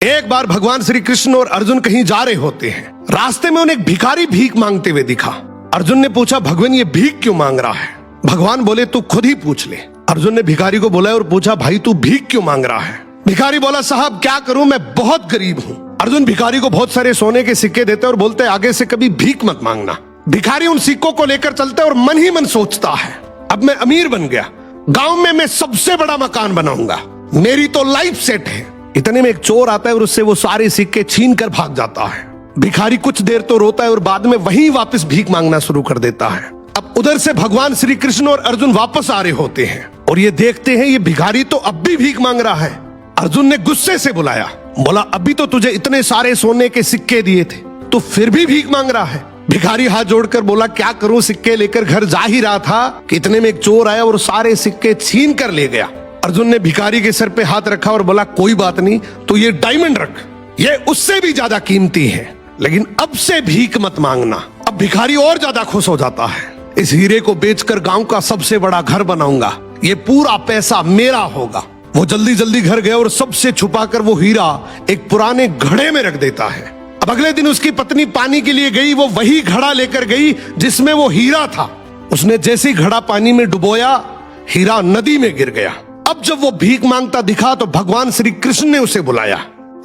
एक बार भगवान श्री कृष्ण और अर्जुन कहीं जा रहे होते हैं। रास्ते में उन्हें एक भिखारी भीख मांगते हुए दिखा। अर्जुन ने पूछा, भगवान ये भीख क्यों मांग रहा है? भगवान बोले, तू खुद ही पूछ ले। अर्जुन ने भिखारी को बोला और पूछा, भाई तू भीख क्यों मांग रहा है? भिखारी बोला, साहब क्या करूं, मैं बहुत गरीब हूं। अर्जुन भिखारी को बहुत सारे सोने के सिक्के देते और बोलते, आगे से कभी भीख मत मांगना। भिखारी उन सिक्कों को लेकर चलता है और मन ही मन सोचता है, अब मैं अमीर बन गया, गांव में मैं सबसे बड़ा मकान बनाऊंगा, मेरी तो लाइफ सेट है। इतने में एक चोर आता है और उससे वो सारे सिक्के छीन कर भाग जाता है। भिखारी कुछ देर तो रोता है और बाद में वहीं वापस भीख मांगना शुरू कर देता है। अब उधर से भगवान श्री कृष्ण और अर्जुन वापस आ रहे होते हैं और ये देखते हैं ये भिखारी तो अब भी भीख मांग रहा है। अर्जुन ने गुस्से से बुलाया, बोला, अभी तो तुझे इतने सारे सोने के सिक्के दिए थे, तो फिर भी भीख मांग रहा है। भिखारी हाथ जोड़कर बोला, क्या करूं, सिक्के लेकर घर जा ही रहा था कि इतने में एक चोर आया और सारे सिक्के छीन कर ले गया। अर्जुन ने भिखारी के सर पे हाथ रखा और बोला, कोई बात नहीं, तो ये डायमंड रख, ये उससे भी ज्यादा कीमती है, लेकिन अब से भीख मत मांगना। अब भिखारी और ज्यादा खुश हो जाता है, इस हीरे को बेचकर गांव का सबसे बड़ा घर बनाऊंगा, ये पूरा पैसा मेरा होगा। वो जल्दी जल्दी घर गया और सबसे छुपाकर वो हीरा एक पुराने घड़े में रख देता है। अब अगले दिन उसकी पत्नी पानी के लिए गई, वो वही घड़ा लेकर गई जिसमें वो हीरा था। उसने जैसे ही घड़ा पानी में डुबोया, हीरा नदी में गिर गया। अब जब वो भीख मांगता दिखा तो भगवान श्री कृष्ण ने उसे बुलाया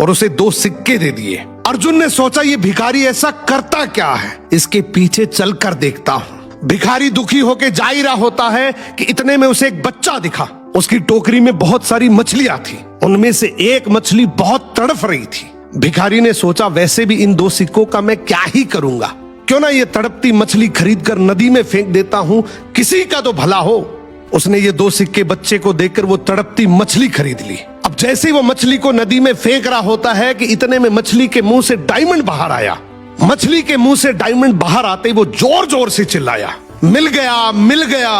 और उसे 2 सिक्के दे दिए। अर्जुन ने सोचा, ये भिखारी ऐसा करता क्या है, इसके पीछे चलकर देखता हूं। भिखारी दुखी होकर जा ही रहा होता है कि इतने में उसे एक बच्चा दिखा। उसकी टोकरी में बहुत सारी मछलियां थी, उनमें से एक मछली बहुत तड़फ रही थी। भिखारी ने सोचा, वैसे भी इन 2 सिक्कों का मैं क्या ही करूंगा, क्यों ना ये तड़पती मछली खरीदकर नदी में फेंक देता हूं, किसी का तो भला हो। उसने ये 2 सिक्के बच्चे को देकर वो तड़पती मछली खरीद ली। अब जैसे ही वो मछली को नदी में फेंक रहा होता है कि इतने में मछली के मुंह से डायमंड बाहर आया। मछली के मुंह से डायमंड बाहर आते ही वो जोर जोर से चिल्लाया, मिल गया, मिल गया।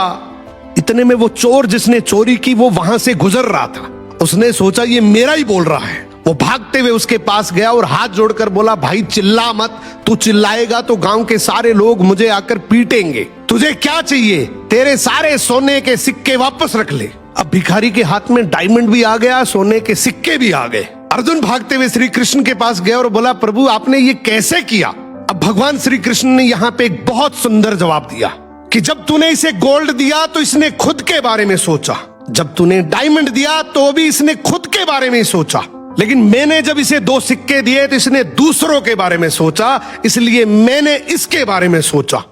इतने में वो चोर जिसने चोरी की वो वहां से गुजर रहा था। उसने सोचा, ये मेरा ही बोल रहा है। वो भागते हुए उसके पास गया और हाथ जोड़कर बोला, भाई चिल्ला मत, तू चिल्लाएगा तो गांव के सारे लोग मुझे आकर पीटेंगे। तुझे क्या चाहिए? तेरे सारे सोने के सिक्के वापस रख ले। अब भिखारी के हाथ में डायमंड भी आ गया, सोने के सिक्के भी आ गए। अर्जुन भागते हुए श्री कृष्ण के पास गया और बोला, प्रभु आपने ये कैसे किया? अब भगवान श्री कृष्ण ने यहाँ पे एक बहुत सुंदर जवाब दिया कि जब तूने इसे गोल्ड दिया तो इसने खुद के बारे में सोचा, जब तूने डायमंड दिया तो भी इसने खुद के बारे में सोचा, लेकिन मैंने जब इसे 2 सिक्के दिए तो इसने दूसरों के बारे में सोचा, इसलिए मैंने इसके बारे में सोचा।